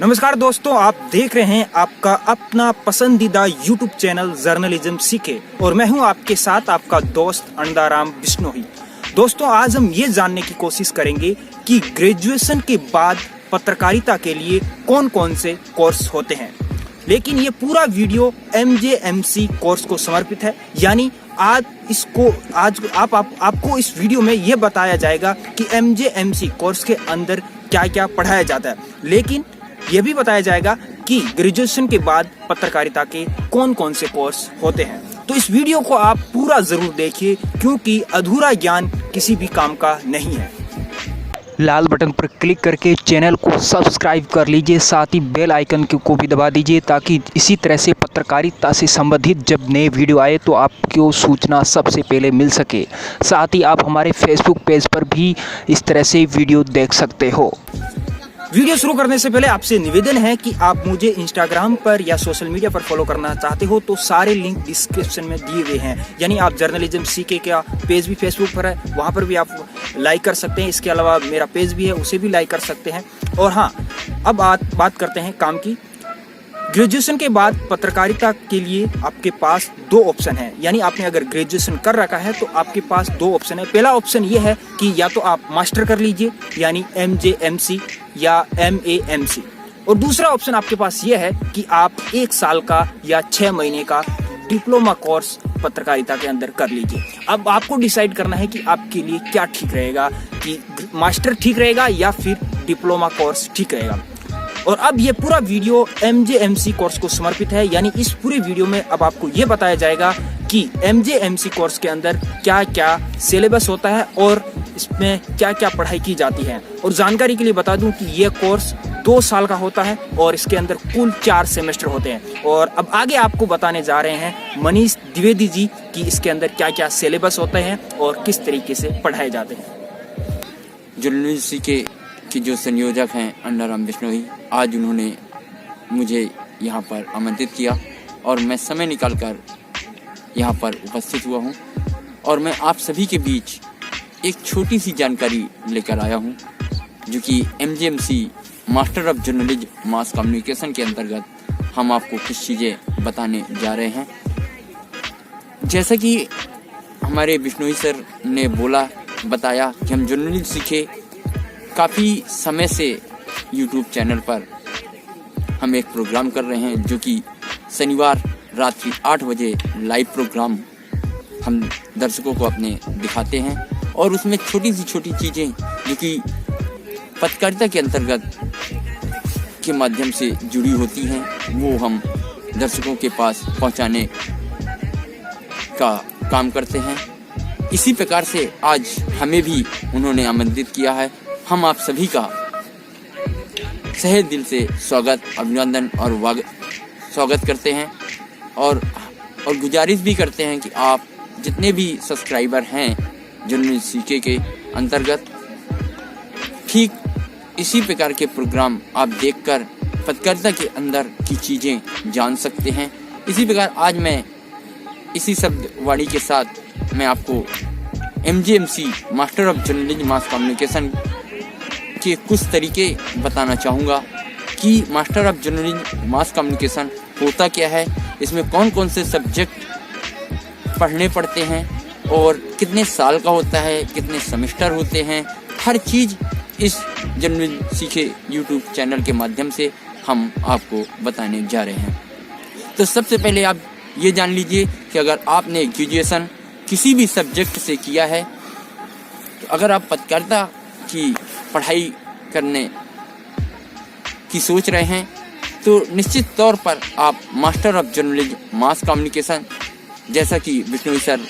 नमस्कार दोस्तों, आप देख रहे हैं आपका अपना पसंदीदा YouTube चैनल जर्नलिज्म सीखे और मैं हूं आपके साथ आपका दोस्त अंडाराम बिश्नोई। दोस्तों, आज हम ये जानने की कोशिश करेंगे कि ग्रेजुएशन के बाद पत्रकारिता के लिए कौन कौन से कोर्स होते हैं। लेकिन ये पूरा वीडियो MJMC कोर्स को समर्पित है, यानी आज आपको इस वीडियो में ये बताया जाएगा कि MJMC कोर्स के अंदर क्या क्या पढ़ाया जाता है, लेकिन यह भी बताया जाएगा कि ग्रेजुएशन के बाद पत्रकारिता के कौन कौन से कोर्स होते हैं। तो इस वीडियो को आप पूरा जरूर देखिए, क्योंकि अधूरा ज्ञान किसी भी काम का नहीं है। लाल बटन पर क्लिक करके चैनल को सब्सक्राइब कर लीजिए, साथ ही बेल आइकन को भी दबा दीजिए ताकि इसी तरह से पत्रकारिता से संबंधित जब नए वीडियो आए तो आपको सूचना सबसे पहले मिल सके। साथ ही आप हमारे फेसबुक पेज पर भी इस तरह से वीडियो देख सकते हो। वीडियो शुरू करने से पहले आपसे निवेदन है कि आप मुझे इंस्टाग्राम पर या सोशल मीडिया पर फॉलो करना चाहते हो तो सारे लिंक डिस्क्रिप्शन में दिए हुए हैं। यानी आप जर्नलिज्म सीखे का पेज भी फेसबुक पर है, वहां पर भी आप लाइक कर सकते हैं। इसके अलावा मेरा पेज भी है, उसे भी लाइक कर सकते हैं। और हाँ, अब बात करते हैं काम की। ग्रेजुएशन के बाद पत्रकारिता के लिए आपके पास दो ऑप्शन है, यानी आपने अगर ग्रेजुएशन कर रखा है तो आपके पास दो ऑप्शन है। पहला ऑप्शन ये है कि या तो आप मास्टर कर लीजिए, यानी MJMC या MAMC, और दूसरा ऑप्शन आपके पास ये है कि आप 1 साल का या 6 महीने का डिप्लोमा कोर्स पत्रकारिता के अंदर कर लीजिए। अब आपको डिसाइड करना है कि आपके लिए क्या ठीक रहेगा, कि मास्टर ठीक रहेगा या फिर डिप्लोमा कोर्स ठीक रहेगा। और अब ये पूरा वीडियो MJMC कोर्स को समर्पित है, यानी इस पूरे वीडियो में अब आपको ये बताया जाएगा कि MJMC कोर्स के अंदर क्या क्या सिलेबस होता है और इसमें क्या क्या पढ़ाई की जाती है। और जानकारी के लिए बता दूं कि ये कोर्स 2 साल का होता है और इसके अंदर कुल 4 सेमेस्टर होते हैं। और अब आगे आपको बताने जा रहे हैं मनीष द्विवेदी जी कि इसके अंदर क्या क्या सिलेबस होते हैं और किस तरीके से पढ़ाए जाते हैं। जर्नलिज्म के जो संयोजक हैं अंडाराम बिश्नोई, आज उन्होंने मुझे यहाँ पर आमंत्रित किया और मैं समय निकालकर यहाँ पर उपस्थित हुआ हूँ और मैं आप सभी के बीच एक छोटी सी जानकारी लेकर आया हूँ, जो कि MJMC master of journalism mass communication के अंतर्गत हम आपको कुछ चीज़ें बताने जा रहे हैं। जैसा कि हमारे बिश्नोई सर ने बताया कि हम जर्नलिज्म सीखे काफ़ी समय से YouTube चैनल पर हम एक प्रोग्राम कर रहे हैं, जो कि शनिवार रात्रि 8 बजे लाइव प्रोग्राम हम दर्शकों को अपने दिखाते हैं और उसमें छोटी सी छोटी चीज़ें जो कि पत्रकारिता के अंतर्गत के माध्यम से जुड़ी होती हैं, वो हम दर्शकों के पास पहुंचाने का काम करते हैं। इसी प्रकार से आज हमें भी उन्होंने आमंत्रित किया है। हम आप सभी का सहे दिल से स्वागत, अभिनंदन और स्वागत करते हैं और गुजारिश भी करते हैं कि आप जितने भी सब्सक्राइबर हैं जर्नलिज्म सीखे के अंतर्गत, ठीक इसी प्रकार के प्रोग्राम आप देखकर पत्रकारिता के अंदर की चीज़ें जान सकते हैं। इसी प्रकार आज मैं इसी शब्द वाणी के साथ मैं आपको MJMC master of journalism mass communication के कुछ तरीके बताना चाहूँगा कि master of journalism mass communication होता क्या है, इसमें कौन कौन से सब्जेक्ट पढ़ने पड़ते हैं और कितने साल का होता है, कितने सेमेस्टर होते हैं, हर चीज़ इस जर्नलिज्म सीखे YouTube चैनल के माध्यम से हम आपको बताने जा रहे हैं। तो सबसे पहले आप ये जान लीजिए कि अगर आपने ग्रेजुएशन किसी भी सब्जेक्ट से किया है, तो अगर आप पत्रकारिता की पढ़ाई करने की सोच रहे हैं तो निश्चित तौर पर आप master of journalism mass communication, जैसा कि बिश्नोई सर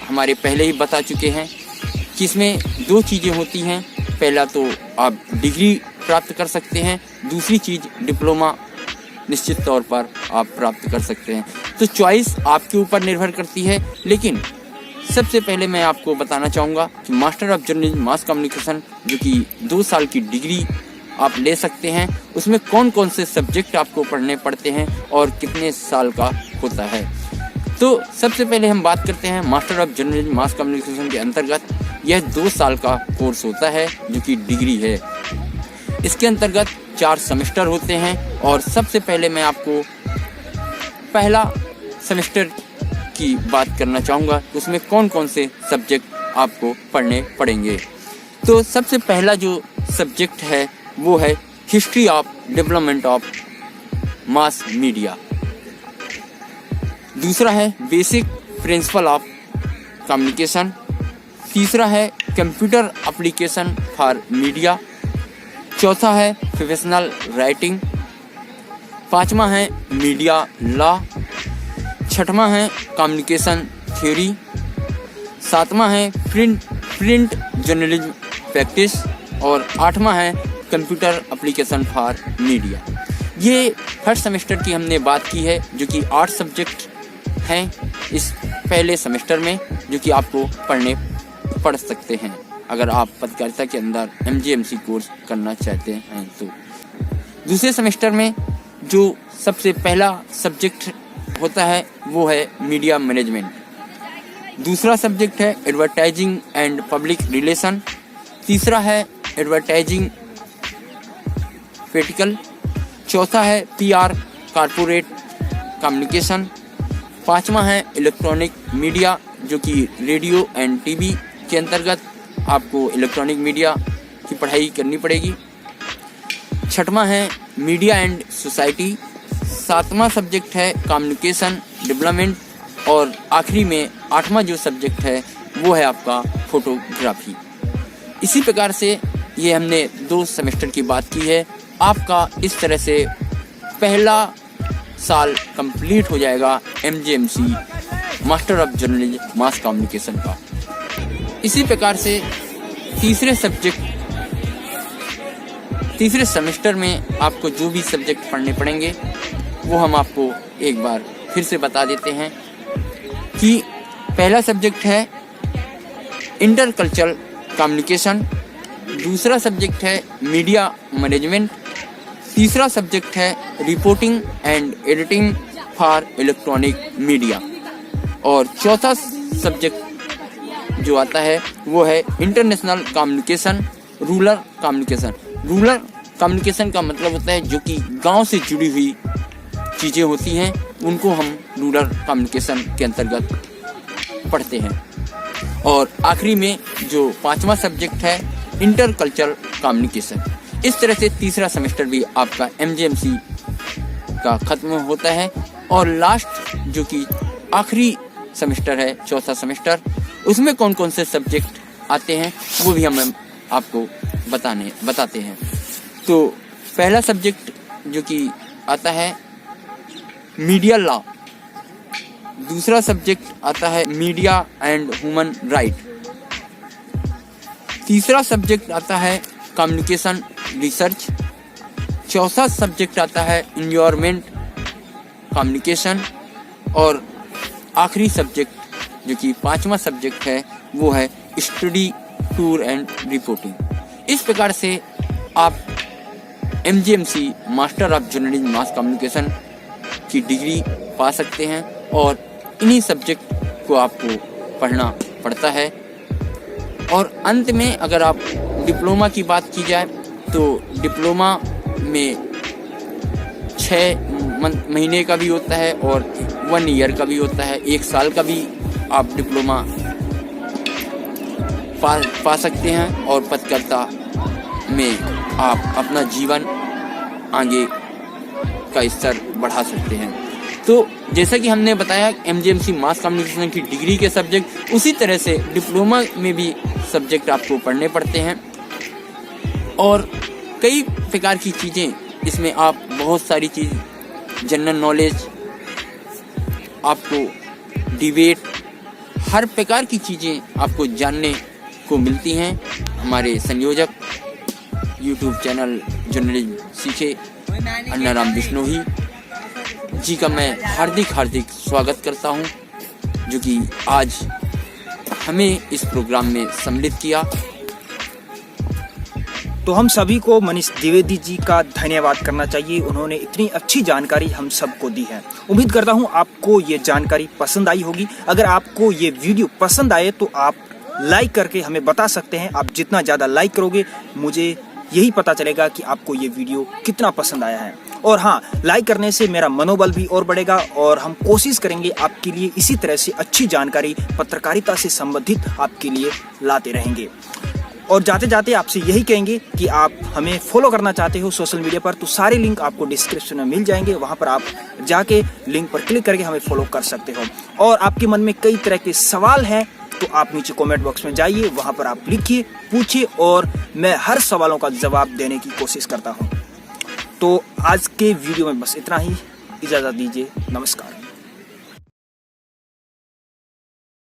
हमारे पहले ही बता चुके हैं कि इसमें 2 चीज़ें होती हैं। पहला तो आप डिग्री प्राप्त कर सकते हैं, दूसरी चीज़ डिप्लोमा निश्चित तौर पर आप प्राप्त कर सकते हैं। तो चॉइस आपके ऊपर निर्भर करती है। लेकिन सबसे पहले मैं आपको बताना चाहूँगा कि master of journalism mass communication, जो कि 2 साल की डिग्री आप ले सकते हैं, उसमें कौन कौन से सब्जेक्ट आपको पढ़ने पड़ते हैं और कितने साल का होता है। तो सबसे पहले हम बात करते हैं master of journalism mass communication के अंतर्गत यह 2 साल का कोर्स होता है, जो कि डिग्री है। इसके अंतर्गत 4 सेमेस्टर होते हैं और सबसे पहले मैं आपको पहला सेमेस्टर की बात करना चाहूँगा। उसमें कौन कौन से सब्जेक्ट आपको पढ़ने पड़ेंगे। तो सबसे पहला जो सब्जेक्ट है वो है history of development of mass media. दूसरा है बेसिक प्रिंसिपल ऑफ कम्युनिकेशन। तीसरा है कंप्यूटर एप्लीकेशन फॉर मीडिया। चौथा है प्रोफेशनल राइटिंग। पांचवा है मीडिया लॉ। छठवां है कम्युनिकेशन थ्योरी। सातवां है प्रिंट जर्नलिज्म प्रैक्टिस और आठवां है कंप्यूटर एप्लीकेशन फॉर मीडिया। ये फर्स्ट सेमेस्टर की हमने बात की है जो कि 8 सब्जेक्ट हैं इस पहले सेमेस्टर में, जो कि आपको पढ़ सकते हैं अगर आप पत्रकारिता के अंदर MGMC कोर्स करना चाहते हैं। तो दूसरे सेमेस्टर में जो सबसे पहला सब्जेक्ट होता है वो है मीडिया मैनेजमेंट। दूसरा सब्जेक्ट है एडवर्टाइजिंग एंड पब्लिक रिलेशन। तीसरा है एडवर्टाइजिंग प्रैक्टिकल। चौथा है PR कॉर्पोरेट कम्युनिकेशन। पांचवा है इलेक्ट्रॉनिक मीडिया जो कि रेडियो एंड TV के अंतर्गत आपको इलेक्ट्रॉनिक मीडिया की पढ़ाई करनी पड़ेगी। छठवां है मीडिया एंड सोसाइटी। सातवां सब्जेक्ट है कम्युनिकेशन डेवलपमेंट और आखिरी में आठवां जो सब्जेक्ट है वो है आपका फोटोग्राफी। इसी प्रकार से ये हमने 2 सेमेस्टर की बात की है। आपका इस तरह से पहला साल कंप्लीट हो जाएगा MGMC master of journalism mass communication का। इसी प्रकार से तीसरे सेमेस्टर में आपको जो भी सब्जेक्ट पढ़ने पड़ेंगे वो हम आपको एक बार फिर से बता देते हैं कि पहला सब्जेक्ट है इंटरकल्चरल कम्युनिकेशन। दूसरा सब्जेक्ट है मीडिया मैनेजमेंट। तीसरा सब्जेक्ट है reporting and editing for electronic media और चौथा सब्जेक्ट जो आता है वो है international communication rural communication. Rural communication का मतलब होता है जो कि गांव से जुड़ी हुई चीज़ें होती हैं उनको हम रूरल कम्युनिकेशन के अंतर्गत पढ़ते हैं। और आखिरी में जो 5वां सब्जेक्ट है इंटरकल्चरल कम्युनिकेशन। इस तरह से तीसरा सेमेस्टर भी आपका MGMC का खत्म होता है और लास्ट जो कि आखिरी सेमेस्टर है चौथा सेमेस्टर, उसमें कौन कौन से सब्जेक्ट आते हैं वो भी हम आपको बताते हैं। तो पहला सब्जेक्ट जो कि आता है मीडिया लॉ। दूसरा सब्जेक्ट आता है मीडिया एंड ह्यूमन राइट। तीसरा सब्जेक्ट आता है कम्युनिकेशन रिसर्च। चौथा सब्जेक्ट आता है एनवायरनमेंट कम्युनिकेशन और आखिरी सब्जेक्ट जो कि 5वां सब्जेक्ट है वो है स्टडी टूर एंड रिपोर्टिंग। इस प्रकार से आप MGMC master of journalism mass communication की डिग्री पा सकते हैं और इन्हीं सब्जेक्ट को आपको पढ़ना पड़ता है। और अंत में अगर आप डिप्लोमा की बात की जाए तो डिप्लोमा में 6 महीने का भी होता है और 1 ईयर का भी होता है। 1 साल का भी आप डिप्लोमा पा सकते हैं और पत्रकारिता में आप अपना जीवन आगे का स्तर बढ़ा सकते हैं। तो जैसा कि हमने बताया MGMC मास कम्युनिकेशन की डिग्री के सब्जेक्ट, उसी तरह से डिप्लोमा में भी सब्जेक्ट आपको पढ़ने पड़ते हैं और कई प्रकार की चीज़ें इसमें आप बहुत सारी चीज़ जनरल नॉलेज, आपको डिबेट, हर प्रकार की चीज़ें आपको जानने को मिलती हैं। हमारे संयोजक YouTube चैनल जर्नलिज्म सीखे अन्नाराम बिश्नोई जी का मैं हार्दिक स्वागत करता हूं, जो कि आज हमें इस प्रोग्राम में सम्मिलित किया। तो हम सभी को मनीष द्विवेदी जी का धन्यवाद करना चाहिए। उन्होंने इतनी अच्छी जानकारी हम सबको दी है। उम्मीद करता हूं आपको ये जानकारी पसंद आई होगी। अगर आपको ये वीडियो पसंद आए तो आप लाइक करके हमें बता सकते हैं। आप जितना ज़्यादा लाइक करोगे मुझे यही पता चलेगा कि आपको ये वीडियो कितना पसंद आया है। और हाँ, लाइक करने से मेरा मनोबल भी और बढ़ेगा और हम कोशिश करेंगे आपके लिए इसी तरह से अच्छी जानकारी पत्रकारिता से संबंधित आपके लिए लाते रहेंगे। और जाते जाते आपसे यही कहेंगे कि आप हमें फॉलो करना चाहते हो सोशल मीडिया पर, तो सारे लिंक आपको डिस्क्रिप्शन में मिल जाएंगे, वहां पर आप जाके लिंक पर क्लिक करके हमें फॉलो कर सकते हो। और आपके मन में कई तरह के सवाल हैं तो आप नीचे कमेंट बॉक्स में जाइए, वहां पर आप लिखिए, पूछिए और मैं हर सवालों का जवाब देने की कोशिश करता हूं। तो आज के वीडियो में बस इतना ही, इजाजत दीजिए, नमस्कार।